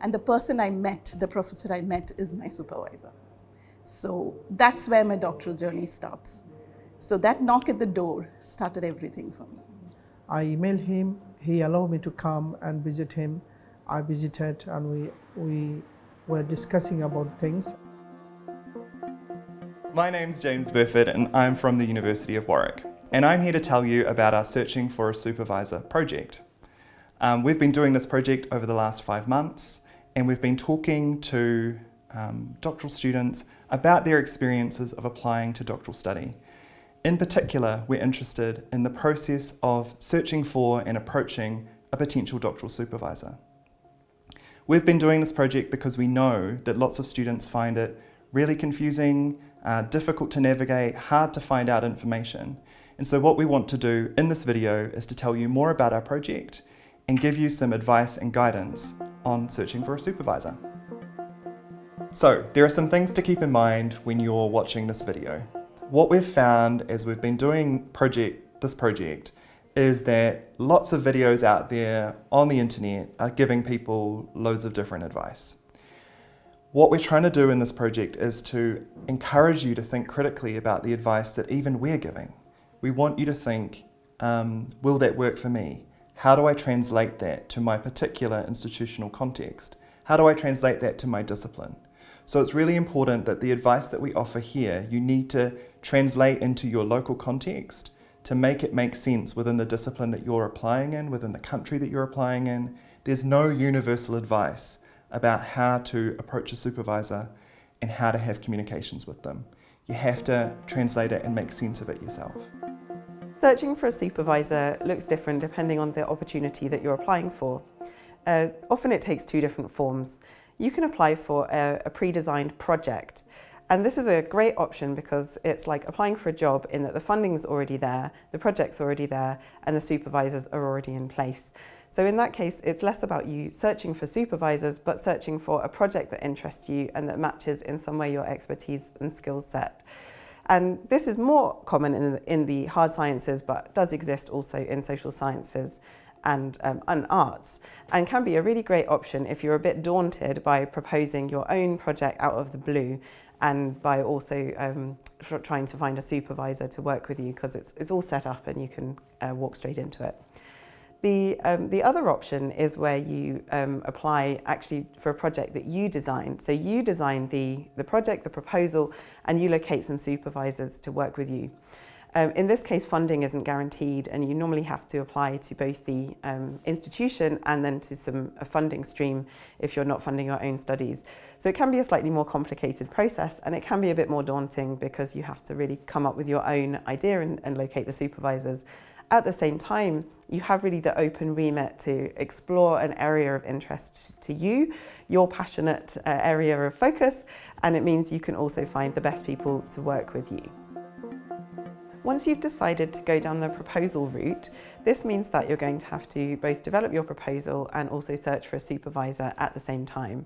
and the person I met, the professor I met, is my supervisor. So that's where my doctoral journey starts. So that knock at the door started everything for me. I emailed him, he allowed me to come and visit him. I visited and we were discussing about things. My name's James Burford and I'm from the University of Warwick, and I'm here to tell you about our Searching for a Supervisor project. We've been doing this project over the last 5 months, and we've been talking to doctoral students about their experiences of applying to doctoral study. In particular, we're interested in the process of searching for and approaching a potential doctoral supervisor. We've been doing this project because we know that lots of students find it really confusing, difficult to navigate, hard to find out information. And so what we want to do in this video is to tell you more about our project and give you some advice and guidance on searching for a supervisor. So there are some things to keep in mind when you're watching this video. What we've found as we've been doing this project is that lots of videos out there on the internet are giving people loads of different advice. What we're trying to do in this project is to encourage you to think critically about the advice that even we're giving. We want you to think, will that work for me? How do I translate that to my particular institutional context? How do I translate that to my discipline? So it's really important that the advice that we offer here, you need to translate into your local context to make it make sense within the discipline that you're applying in, within the country that you're applying in. There's no universal advice about how to approach a supervisor and how to have communications with them. You have to translate it and make sense of it yourself. Searching for a supervisor looks different depending on the opportunity that you're applying for. Often it takes 2 different forms. You can apply for a pre-designed project, and this is a great option because it's like applying for a job in that the funding's already there, the project's already there, and the supervisors are already in place. So in that case, it's less about you searching for supervisors, but searching for a project that interests you and that matches in some way your expertise and skill set. And this is more common in the hard sciences, but does exist also in social sciences and arts, and can be a really great option if you're a bit daunted by proposing your own project out of the blue, and by also trying to find a supervisor to work with you, because it's all set up and you can walk straight into it. The other option is where you apply actually for a project that you designed. So you design the project, the proposal, and you locate some supervisors to work with you. In this case, funding isn't guaranteed, and you normally have to apply to both the institution and then to a funding stream if you're not funding your own studies. So it can be a slightly more complicated process, and it can be a bit more daunting because you have to really come up with your own idea and locate the supervisors. At the same time, you have really the open remit to explore an area of interest to you, your passionate area of focus, and it means you can also find the best people to work with you. Once you've decided to go down the proposal route, this means that you're going to have to both develop your proposal and also search for a supervisor at the same time.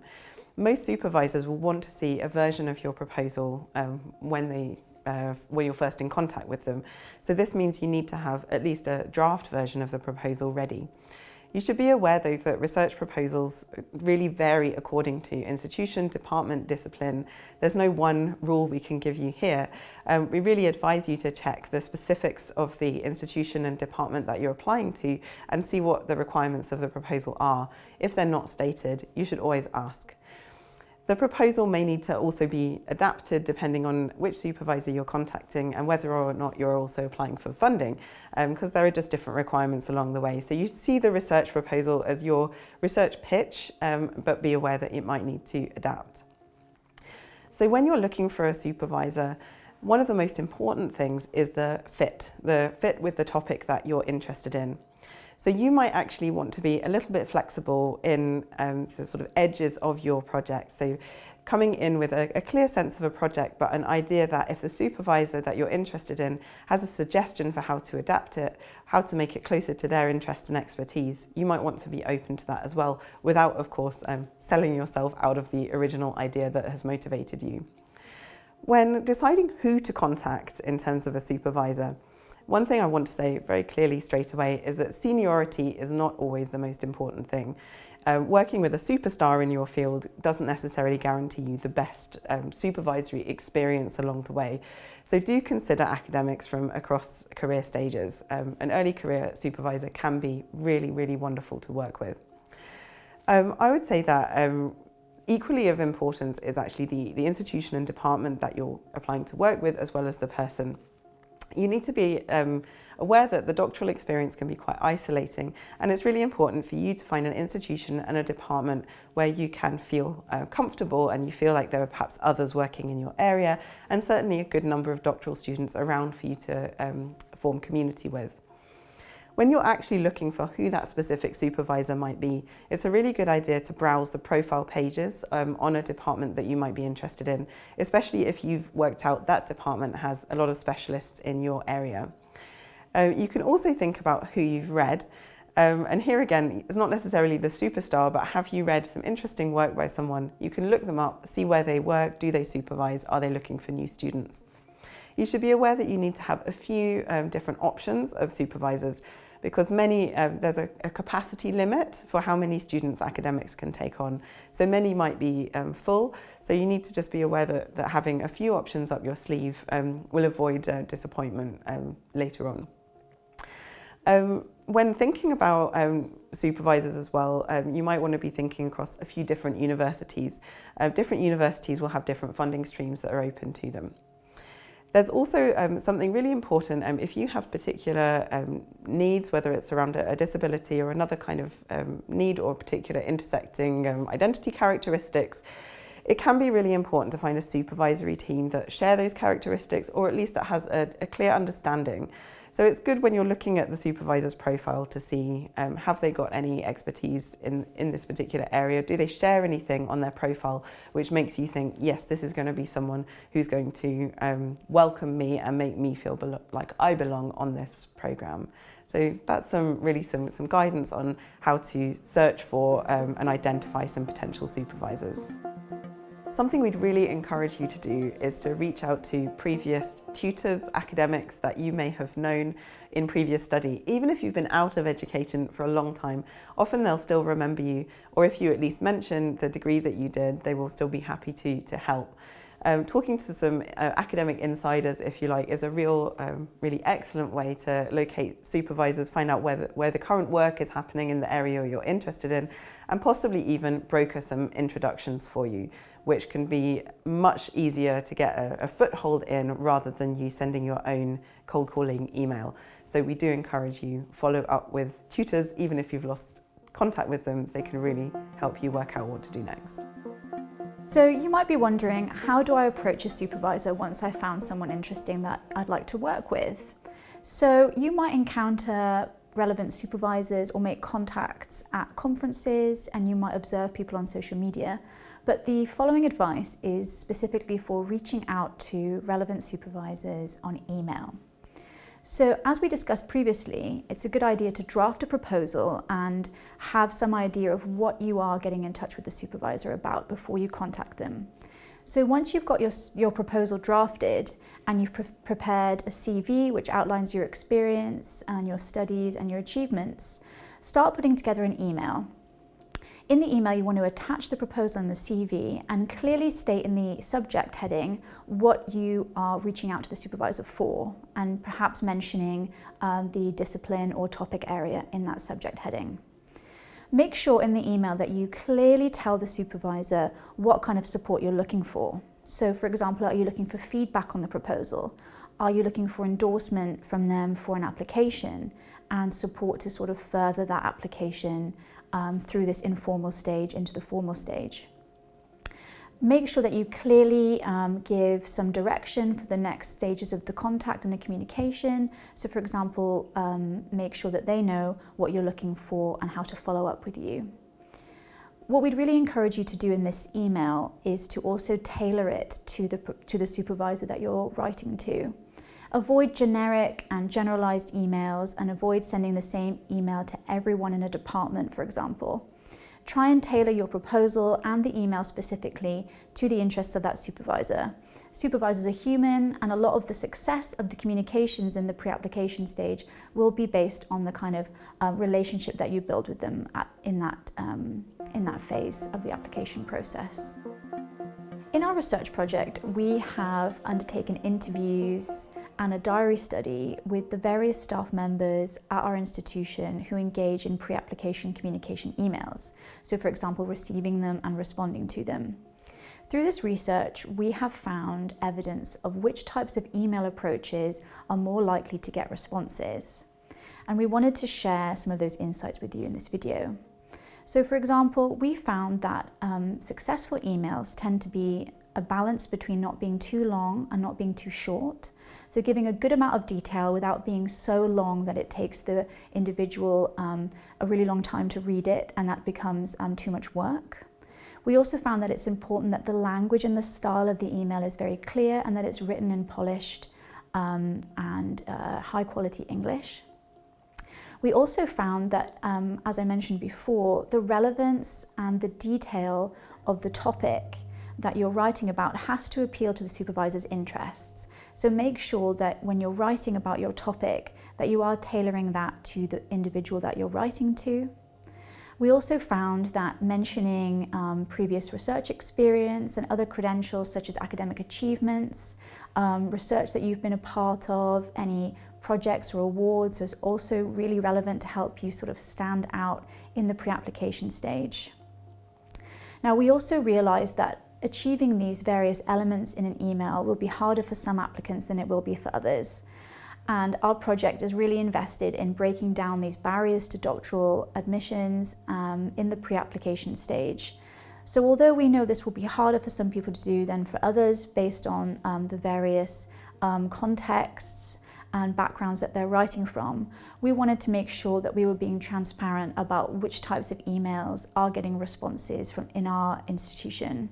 Most supervisors will want to see a version of your proposal when you're first in contact with them. So this means you need to have at least a draft version of the proposal ready. You should be aware though that research proposals really vary according to institution, department, discipline. There's no one rule we can give you here. We really advise you to check the specifics of the institution and department that you're applying to and see what the requirements of the proposal are. If they're not stated, you should always ask. The proposal may need to also be adapted depending on which supervisor you're contacting and whether or not you're also applying for funding, because there are just different requirements along the way. So you see the research proposal as your research pitch, but be aware that it might need to adapt. So when you're looking for a supervisor, one of the most important things is the fit with the topic that you're interested in. So you might actually want to be a little bit flexible in the sort of edges of your project. So coming in with a clear sense of a project, but an idea that if the supervisor that you're interested in has a suggestion for how to adapt it, how to make it closer to their interests and expertise, you might want to be open to that as well, without, of course, selling yourself out of the original idea that has motivated you. When deciding who to contact in terms of a supervisor, one thing I want to say very clearly straight away is that seniority is not always the most important thing. Working with a superstar in your field doesn't necessarily guarantee you the best supervisory experience along the way. So do consider academics from across career stages. An early career supervisor can be really, really wonderful to work with. I would say that equally of importance is actually the institution and department that you're applying to work with, as well as the person. You need to be aware that the doctoral experience can be quite isolating, and it's really important for you to find an institution and a department where you can feel comfortable and you feel like there are perhaps others working in your area, and certainly a good number of doctoral students around for you to form community with. When you're actually looking for who that specific supervisor might be, it's a really good idea to browse the profile pages on a department that you might be interested in, especially if you've worked out that department has a lot of specialists in your area. You can also think about who you've read. And here again, it's not necessarily the superstar, but have you read some interesting work by someone? You can look them up, see where they work, do they supervise, are they looking for new students? You should be aware that you need to have a few different options of supervisors, because there's a capacity limit for how many students academics can take on. So many might be full, so you need to just be aware that having a few options up your sleeve will avoid disappointment later on. When thinking about supervisors as well, you might want to be thinking across a few different universities. Different universities will have different funding streams that are open to them. There's also something really important if you have particular needs, whether it's around a disability or another kind of need or particular intersecting identity characteristics. It can be really important to find a supervisory team that share those characteristics, or at least that has a clear understanding. So it's good when you're looking at the supervisor's profile to see have they got any expertise in this particular area? Do they share anything on their profile which makes you think, yes, this is going to be someone who's going to welcome me and make me feel like I belong on this programme. So that's some guidance on how to search for and identify some potential supervisors. Something we'd really encourage you to do is to reach out to previous tutors, academics that you may have known in previous study. Even if you've been out of education for a long time, often they'll still remember you, or if you at least mention the degree that you did, they will still be happy to help. Talking to some academic insiders, if you like, is a really excellent way to locate supervisors, find out where the current work is happening in the area you're interested in, and possibly even broker some introductions for you, which can be much easier to get a foothold in rather than you sending your own cold calling email. So we do encourage you follow up with tutors, even if you've lost contact with them. They can really help you work out what to do next. So you might be wondering, how do I approach a supervisor once I've found someone interesting that I'd like to work with? So you might encounter relevant supervisors or make contacts at conferences, and you might observe people on social media. But the following advice is specifically for reaching out to relevant supervisors on email. So as we discussed previously, it's a good idea to draft a proposal and have some idea of what you are getting in touch with the supervisor about before you contact them. So once you've got your proposal drafted and you've prepared a CV which outlines your experience and your studies and your achievements, start putting together an email. In the email, you want to attach the proposal and the CV and clearly state in the subject heading what you are reaching out to the supervisor for, and perhaps mentioning the discipline or topic area in that subject heading. Make sure in the email that you clearly tell the supervisor what kind of support you're looking for. So for example, are you looking for feedback on the proposal? Are you looking for endorsement from them for an application and support to sort of further that application through this informal stage into the formal stage? Make sure that you clearly give some direction for the next stages of the contact and the communication. So for example, make sure that they know what you're looking for and how to follow up with you. What we'd really encourage you to do in this email is to also tailor it to the supervisor that you're writing to. Avoid generic and generalized emails, and avoid sending the same email to everyone in a department, for example. Try and tailor your proposal and the email specifically to the interests of that supervisor. Supervisors are human, and a lot of the success of the communications in the pre-application stage will be based on the kind of relationship that you build with them in that phase of the application process. In our research project, we have undertaken interviews and a diary study with the various staff members at our institution who engage in pre-application communication emails. So, for example, receiving them and responding to them. Through this research, we have found evidence of which types of email approaches are more likely to get responses. And we wanted to share some of those insights with you in this video. So, for example, we found that successful emails tend to be a balance between not being too long and not being too short. So giving a good amount of detail without being so long that it takes the individual a really long time to read it, and that becomes too much work. We also found that it's important that the language and the style of the email is very clear and that it's written in polished and high quality English. We also found that, as I mentioned before, the relevance and the detail of the topic that you're writing about has to appeal to the supervisor's interests. So make sure that when you're writing about your topic, that you are tailoring that to the individual that you're writing to. We also found that mentioning previous research experience and other credentials such as academic achievements, research that you've been a part of, any projects or awards is also really relevant to help you sort of stand out in the pre-application stage. Now, we also realized that achieving these various elements in an email will be harder for some applicants than it will be for others. And our project is really invested in breaking down these barriers to doctoral admissions in the pre-application stage. So although we know this will be harder for some people to do than for others based on the various contexts and backgrounds that they're writing from, we wanted to make sure that we were being transparent about which types of emails are getting responses from in our institution.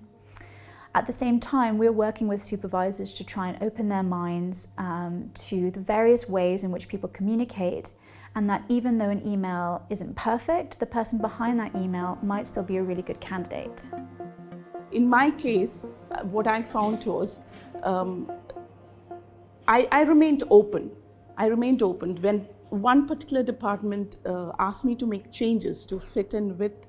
At the same time, we're working with supervisors to try and open their minds to the various ways in which people communicate, and that even though an email isn't perfect, the person behind that email might still be a really good candidate. In my case, what I found was I remained open. I remained open. When one particular department asked me to make changes to fit in with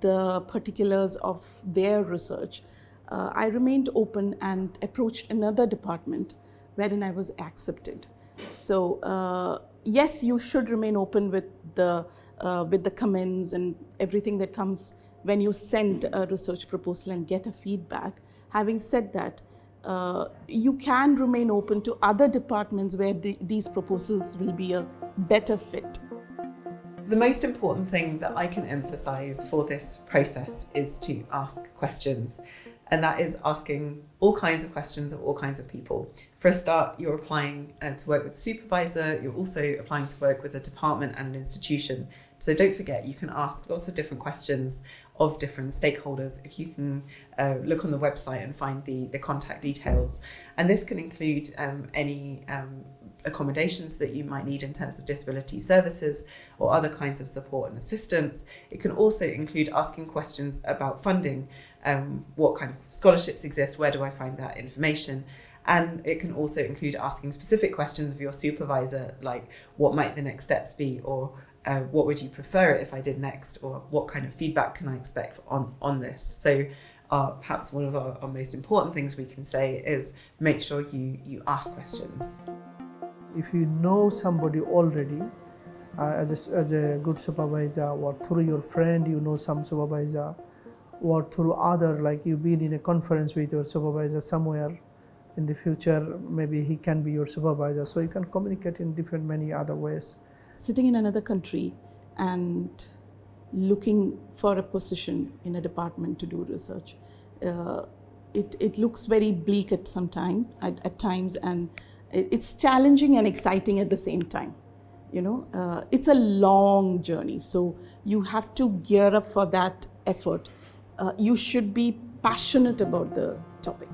the particulars of their research, I remained open and approached another department wherein I was accepted. So yes, you should remain open with the comments and everything that comes when you send a research proposal and get a feedback. Having said that, you can remain open to other departments where these proposals will be a better fit. The most important thing that I can emphasize for this process is to ask questions. And that is asking all kinds of questions of all kinds of people. For a start, you're applying to work with a supervisor. You're also applying to work with a department and an institution. So don't forget, you can ask lots of different questions of different stakeholders if you can look on the website and find the contact details. And this can include any accommodations that you might need in terms of disability services or other kinds of support and assistance. It can also include asking questions about funding, what kind of scholarships exist, where do I find that information? And it can also include asking specific questions of your supervisor, like what might the next steps be, or what would you prefer if I did next, or what kind of feedback can I expect on this? So perhaps one of our most important things we can say is make sure you ask questions. If you know somebody already as a good supervisor, or through your friend you know some supervisor, or through other, like you've been in a conference with your supervisor somewhere in the future, maybe he can be your supervisor. So you can communicate in many other ways. Sitting in another country and looking for a position in a department to do research, it looks very bleak at times, and it's challenging and exciting at the same time. You know, it's a long journey, so you have to gear up for that effort. You should be passionate about the topic.